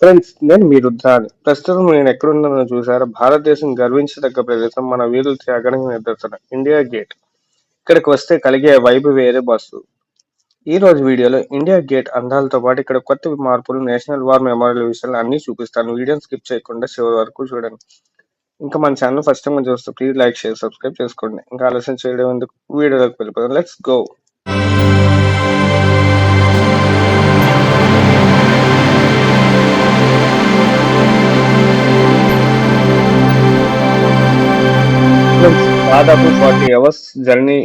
Friends, నేను మీ రుద్రాని. ప్రస్తుతం నేను ఎక్కడున్నానో చూసారా? భారతదేశం గర్వించదగ్గ ప్రదేశం, మన వీరుల త్యాగానికి నిదర్శనం ఇండియా గేట్. ఇక్కడికి వస్తే కలిగే వైబ్ వేరే బస్సు. ఈ రోజు వీడియోలో ఇండియా గేట్ అందాలతో పాటు ఇక్కడ కొత్త మార్పులు, నేషనల్ వార్ మెమోరియల్ విషయాలు అన్ని చూపిస్తాను. వీడియోని స్కిప్ చేయకుండా చివరి వరకు చూడండి. ఇంకా మన ఛానల్ ఫస్ట్ టైం చూస్తే ప్లీజ్ లైక్, షేర్, సబ్స్క్రైబ్ చేసుకోండి. ఇంకా ఆలస్యం చేయడం ఎందుకు, వీడియోలోకి వెళ్ళిపోదాం. Let's go. దాదాపు 40 అవర్స్ జర్నీ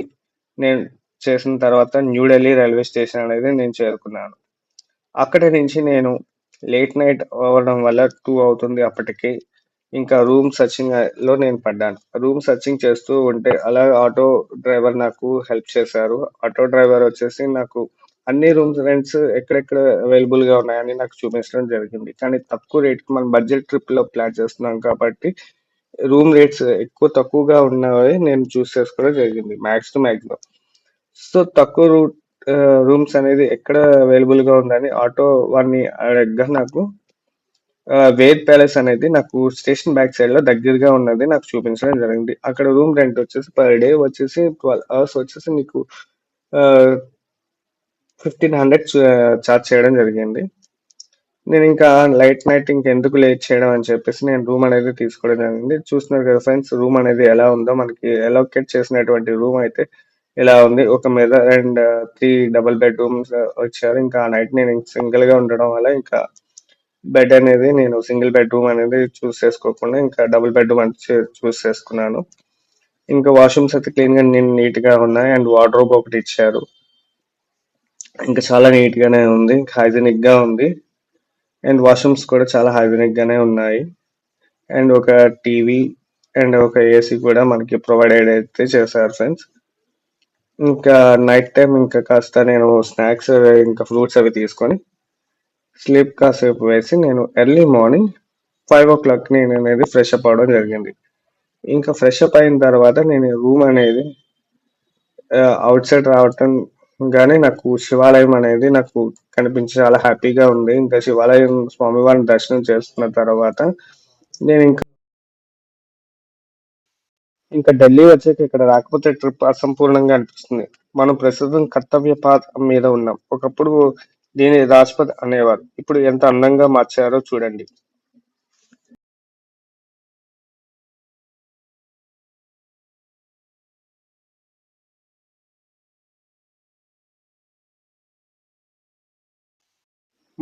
నేను చేసిన తర్వాత న్యూఢిల్లీ రైల్వే స్టేషన్ అనేది నేను చేరుకున్నాను. అక్కడి నుంచి నేను లేట్ నైట్ అవ్వడం వల్ల 2 అవుతుంది అప్పటికి. ఇంకా రూమ్ సర్చింగ్ లో నేను పడ్డాను. రూమ్ సర్చింగ్ చేస్తూ ఉంటే అలా ఆటో డ్రైవర్ నాకు హెల్ప్ చేశారు. ఆటో డ్రైవర్ వచ్చేసి నాకు అన్ని రూమ్స్ రెంట్స్ ఎక్కడెక్కడ అవైలబుల్ గా ఉన్నాయని నాకు చూపించడం జరిగింది. కానీ తక్కువ రేట్ కి మనం బడ్జెట్ ట్రిప్ లో ప్లాన్ చేస్తున్నాం కాబట్టి రూమ్ రేట్స్ తక్కువగా ఉన్నవి నేను చూస్ చేసుకోవడం జరిగింది, మ్యాక్స్ టు మ్యాక్సిమం. సో తక్కువ రూమ్స్ అనేది ఎక్కడ అవైలబుల్ గా ఉందని ఆటో వాడిని అడగగా నాకు వేద్ ప్యాలెస్ అనేది నాకు స్టేషన్ బ్యాక్ సైడ్ లో దగ్గరగా ఉన్నది నాకు చూపించడం జరిగింది. అక్కడ రూమ్ రెంట్ వచ్చేసి పర్ డే వచ్చేసి 12 అవర్స్ వచ్చేసి నీకు 1500 చార్జ్ చేయడం జరిగింది. నేను ఇంకా లైట్ నైట్ ఇంకెందుకు లేట్ చేయడం అని చెప్పేసి నేను రూమ్ అనేది తీసుకోవడం జరిగింది. చూస్తున్నారు కదా ఫ్రెండ్స్, రూమ్ అనేది ఎలా ఉందో. మనకి అలోకేట్ చేసినటువంటి రూమ్ అయితే ఇలా ఉంది. ఒక మీద అండ్ 3 డబుల్ బెడ్రూమ్స్ వచ్చారు. ఇంకా ఆ నైట్ నేను సింగిల్ గా ఉండడం వల్ల ఇంకా బెడ్ అనేది నేను సింగిల్ బెడ్రూమ్ అనేది చూస్ చేసుకోకుండా ఇంకా డబుల్ బెడ్రూమ్ అంటే చూస్ చేసుకున్నాను. ఇంకా వాష్రూమ్స్ అయితే క్లీన్ గా నీట్ గా ఉన్నాయి అండ్ వార్డ్రోబ్ ఒకటి ఇచ్చారు. ఇంకా చాలా నీట్ గానే ఉంది, హైజీనిక్ గా ఉంది. అండ్ వాష్రూమ్స్ కూడా చాలా హైజీనిక్ గానే ఉన్నాయి. అండ్ ఒక టీవీ అండ్ ఒక ఏసీ కూడా మనకి ప్రొవైడెడ్ అయితే చేశారు ఫ్రెండ్స్. ఇంకా నైట్ టైం ఇంకా కాస్త నేను స్నాక్స్ ఇంకా ఫ్రూట్స్ అవి తీసుకొని స్లీప్ కాసేపు వేసి నేను ఎర్లీ మార్నింగ్ 5 o'clock నేను అనేది ఫ్రెష్ అప్ అవడం జరిగింది. ఇంకా ఫ్రెష్ అప్ అయిన తర్వాత నేను రూమ్ అనేది అవుట్ సైడ్ రావటం గానీ నాకు శివాలయం అనేది నాకు కనిపించి చాలా హ్యాపీగా ఉంది. ఇంకా శివాలయం స్వామివారిని దర్శనం చేసుకున్న తర్వాత నేను ఇంకా ఢిల్లీ వచ్చాక ఇక్కడ రాకపోతే ట్రిప్ అసంపూర్ణంగా అనిపిస్తుంది. మనం ప్రస్తుతం కర్తవ్య పాత్ మీద ఉన్నాం. ఒకప్పుడు దీని రాజ్పథ్ అనేవారు. ఇప్పుడు ఎంత అందంగా మార్చారో చూడండి.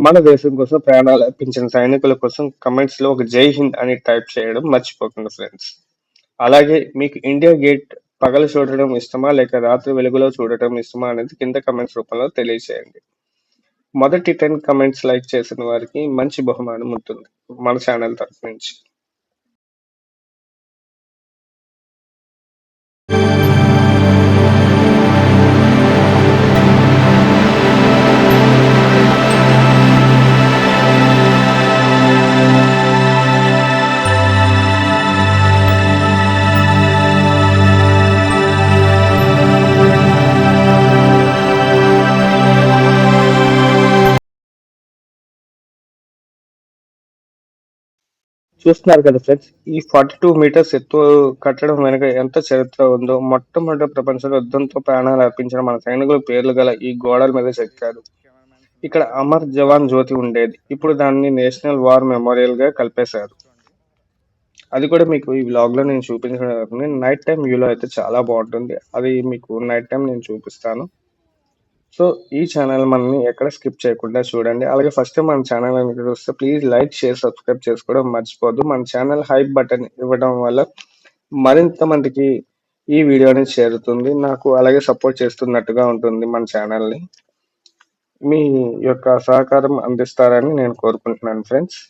మన దేశం కోసం ప్రాణాలు అర్పించిన సైనికుల కోసం కమెంట్స్ లో ఒక జై హింద్ అని టైప్ చేయడం మర్చిపోకండి ఫ్రెండ్స్. అలాగే మీకు ఇండియా గేట్ పగలు చూడటం ఇష్టమా లేక రాత్రి వెలుగులో చూడటం ఇష్టమా అనేది కింద కమెంట్స్ రూపంలో తెలియజేయండి. మొదటి 10 కమెంట్స్ లైక్ చేసిన వారికి మంచి బహుమానం ఉంటుంది మన ఛానల్ తరఫు నుంచి. చూస్తున్నారు కదా ఫ్రెండ్స్, ఈ 42 మీటర్స్ ఎత్తు కట్టడం వెనుక ఎంత చరిత్ర ఉందో. మొట్టమొదటి ప్రపంచ యుద్ధంతో ప్రాణాలు అర్పించిన మన సైనికుల పేర్లు గల ఈ గోడల మీద చెక్కారు. ఇక్కడ అమర్ జవాన్ జ్యోతి ఉండేది, ఇప్పుడు దాన్ని నేషనల్ వార్ మెమోరియల్ గా కలిపేశారు. అది కూడా మీకు ఈ వ్లాగ్ లో నేను చూపించడం జరుగుతుంది. నైట్ టైం వ్యూలో అయితే చాలా బాగుంటుంది. అది మీకు నైట్ టైం నేను చూపిస్తాను. సో ఈ ఛానల్ మనని ఎక్కడ స్కిప్ చేయకుండా చూడండి. అలాగే ఫస్ట్ టైం మన ఛానల్ వస్తే ప్లీజ్ లైక్, షేర్, సబ్స్క్రైబ్ చేసుకోవడం మర్చిపోద్దు. మన ఛానల్ హైప్ బటన్ ఇవ్వడం వల్ల మరింత మందికి ఈ వీడియో అనేది చేరుతుంది. నాకు అలాగే సపోర్ట్ చేస్తున్నట్టుగా ఉంటుంది మన ఛానల్ని. మీ యొక్క సహకారం అందిస్తారని నేను కోరుకుంటున్నాను ఫ్రెండ్స్.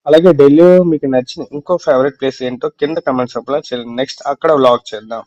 అలాగే ఢిల్లీలో మీకు నచ్చిన ఇంకో ఫేవరెట్ ప్లేస్ ఏంటో కింద కమెంట్స్ రూపంలో చేయండి. నెక్స్ట్ అక్కడ వ్లాగ్ చేద్దాం.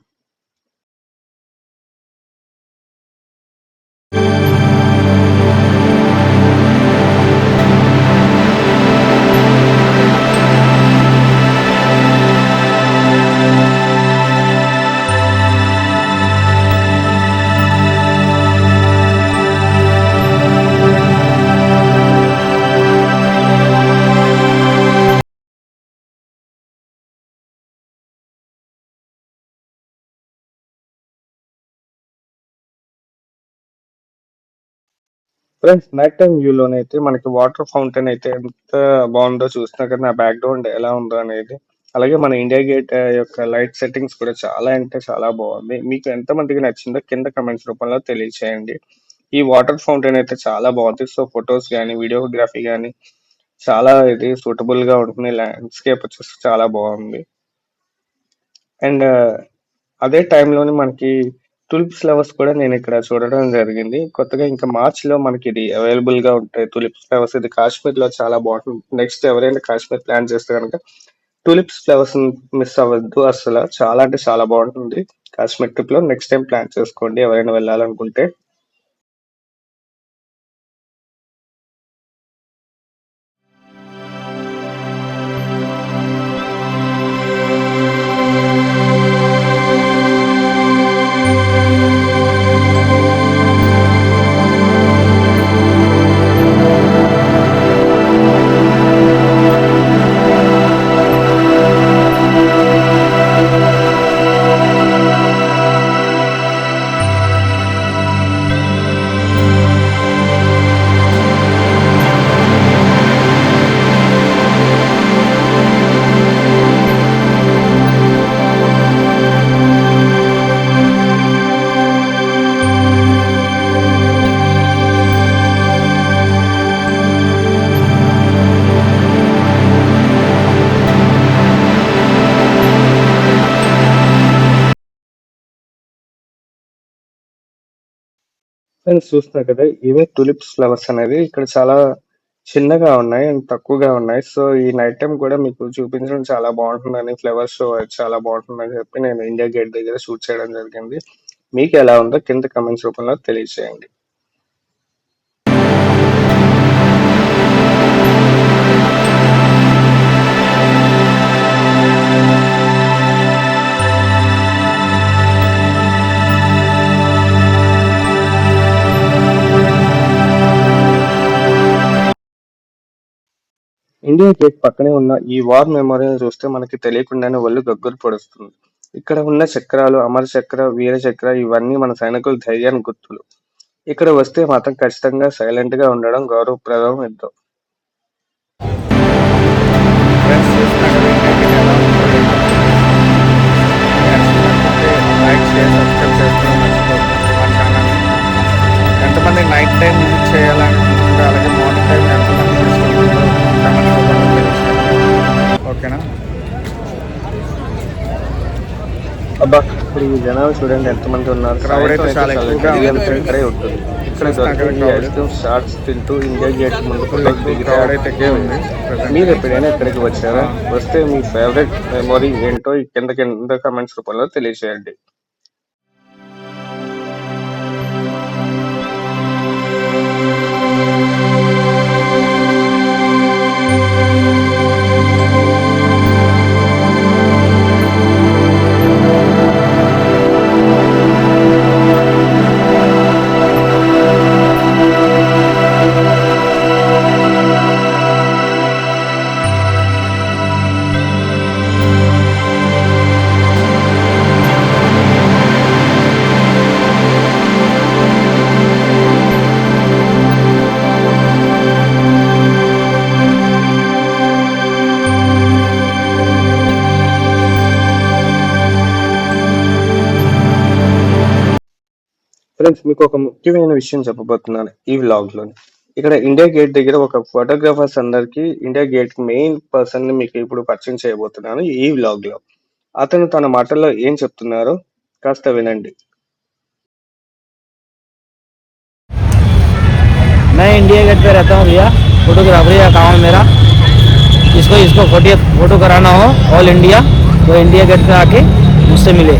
ఫ్రెండ్స్ నైట్ టైం వ్యూలోనైతే మనకి వాటర్ ఫౌంటైన్ అయితే ఎంత బాగుందో చూస్తున్నా కదా, నా బ్యాక్గ్రౌండ్ ఎలా ఉందో అనేది. అలాగే మన ఇండియా గేట్ యొక్క లైట్ సెట్టింగ్స్ కూడా చాలా అంటే చాలా బాగుంది. మీకు ఎంతమందికి నచ్చిందో కింద కమెంట్స్ రూపంలో తెలియచేయండి. ఈ వాటర్ ఫౌంటైన్ అయితే చాలా బాగుంది. సో ఫొటోస్ కానీ వీడియోగ్రఫీ కానీ చాలా ఇది సూటబుల్ గా ఉంటుంది. ల్యాండ్స్కేప్ వచ్చేసి చాలా బాగుంది. అండ్ అదే టైంలోని మనకి టులిప్స్ ఫ్లవర్స్ కూడా నేను ఇక్కడ చూడడం జరిగింది. కొత్తగా ఇంకా మార్చ్ లో మనకి ఇది అవైలబుల్ గా ఉంటాయి టులిప్స్ ఫ్లవర్స్. ఇది కాశ్మీర్ లో చాలా బాగుంటుంది. నెక్స్ట్ ఎవరైనా కాశ్మీర్ ప్లాన్ చేస్తే కనుక టులిప్స్ ఫ్లవర్స్ మిస్ అవ్వద్దు అసలు. చాలా అంటే చాలా బాగుంటుంది. కాశ్మీర్ ట్రిప్ లో నెక్స్ట్ టైం ప్లాన్ చేసుకోండి ఎవరైనా వెళ్ళాలనుకుంటే. ఫ్రెండ్స్ చూస్తున్నారు కదా, ఇవే టులిప్స్ ఫ్లవర్స్ అనేది ఇక్కడ చాలా చిన్నగా ఉన్నాయి అండ్ తక్కువగా ఉన్నాయి. సో ఈ నైట్ టైం కూడా మీకు చూపించడం చాలా బాగుంటుందని, ఫ్లవర్ షో చాలా బాగుంటుందని చెప్పి నేను ఇండియా గేట్ దగ్గర షూట్ చేయడం జరిగింది. మీకు ఎలా ఉందో కింద కమెంట్స్ రూపంలో తెలియజేయండి. ఇండియా గేట్ పక్కనే ఉన్న ఈ వార్ మెమోరియల్ చూస్తే మనకి తెలియకుండానే ఒళ్ళు గగ్గురు పొడుస్తుంది. ఇక్కడ ఉన్న చక్రాలు, అమర చక్ర, వీర చక్ర ఇవన్నీ మన సైనికుల ధైర్యానికి గుర్తులు. ఇక్కడ వస్తే మాత్రం ఖచ్చితంగా సైలెంట్ గా ఉండడం గౌరవప్రదం ఎంతో. ఫ్రెండ్స్ చూస్తున్నారు కదా ఇండియా గేట్ ఎలా ఉందో లైక్ షేర్ సబ్స్క్రైబ్ చేసుకోవడం మర్చిపోతుంది మా ఛానల్ని. ఎంతమంది నైట్ టైం యూజ్ చేయాలనుకుంటుందో అలాగే మార్నింగ్ టైం ఎంతమంది తీసుకుంటుందో కమెంట్ రూపంలో తెలియజేయండి. ఓకేనా? అబ్బా ఇప్పుడు ఈ జనాలు చూడండి ఎంతమంది ఉన్నారు. క్రౌడ్ అయితే చాలా ఎక్కువగా ఇక్కడే ఉంటుంది. ఇక్కడ దొరికే ఐస్ క్రీమ్ షార్ట్స్ తింటూ ఇండియా గేట్ ముందు ఫోటోస్ దిగితే ఉంది. మీరు ఎప్పుడైనా ఇక్కడికి వచ్చారా? వస్తే మీ ఫేవరెట్ మెమొరీ ఏంటో ఈ కింద కింద కమెంట్స్ రూపంలో తెలియజేయండి. ఫ్రెండ్స్ మీకు ఒక ముఖ్యమైన విషయం చెప్పబోతున్నాను ఈ వ్లాగ్ లో. ఇక్కడ ఇండియా గేట్ దగ్గర ఒక ఫోటోగ్రాఫర్స్ అందరికి ఇండియా గేట్ మెయిన్ పర్సన్ ని మీకు ఇప్పుడు పరిచయం చేయబోతున్నాను ఈ వ్లాగ్ లో. అతను తన మాటల్లో ఏం చెప్తున్నారో కాస్త వినండి. मैं इंडिया गेट पे रहता हूँ भैया, फोटोग्राफरी का काम है मेरा। जिसको इसको फोटो कराना हो ऑल इंडिया तो इंडिया गेट पे आके मुझसे मिले।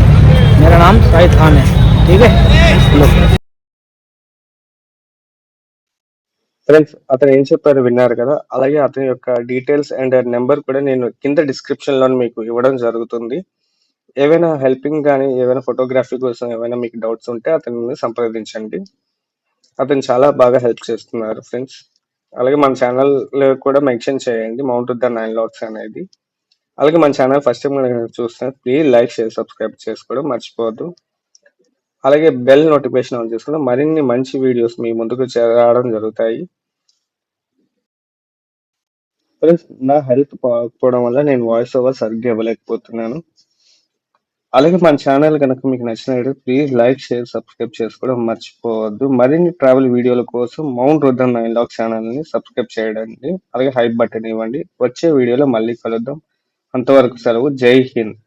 मेरा नाम शाहिद खान है, ठीक है। लो ఫ్రెండ్స్ అతను ఏం చెప్పారో విన్నారు కదా. అలాగే అతని యొక్క డీటెయిల్స్ అండ్ నెంబర్ కూడా నేను కింద డిస్క్రిప్షన్ లో మీకు ఇవ్వడం జరుగుతుంది. ఏవైనా హెల్పింగ్ కానీ ఏవైనా ఫోటోగ్రఫీ కోసం ఏమైనా మీకు డౌట్స్ ఉంటే అతన్ని సంప్రదించండి. అతను చాలా బాగా హెల్ప్ చేస్తున్నారు ఫ్రెండ్స్. అలాగే మన ఛానల్ కూడా మెన్షన్ చేయండి మౌంట్ ద 9 లాక్స్ అనేది. అలాగే మన ఛానల్ ఫస్ట్ టైం చూస్తే ప్లీజ్ లైక్ షేర్ సబ్స్క్రైబ్ చేసుకోవడం మర్చిపోవద్దు. అలాగే బెల్ నోటిఫికేషన్ ఆన్ చేసుకుంటే మరిన్ని మంచి వీడియోస్ మీ ముందుకు రావడం జరుగుతాయి. ఫ్రెండ్స్, నా హెల్త్ బాగోకపోవడం వల్ల నేను వాయిస్ ఓవర్ సరిగ్గా ఇవ్వలేకపోతున్నాను. అలాగే మన ఛానల్ కనుక మీకు నచ్చినట్లయితే ప్లీజ్ లైక్, షేర్, సబ్స్క్రైబ్ చేసుకోవడం మర్చిపోవద్దు. మరిన్ని ట్రావెల్ వీడియోల కోసం మౌంట్ రుద్రన్ నైన్లాగ్ ఛానల్ని సబ్స్క్రైబ్ చేయండి. అలాగే హైప్ బటన్ ఇవ్వండి. వచ్చే వీడియోలో మళ్ళీ కలుద్దాం. అంతవరకు సెలవు. జై హింద్.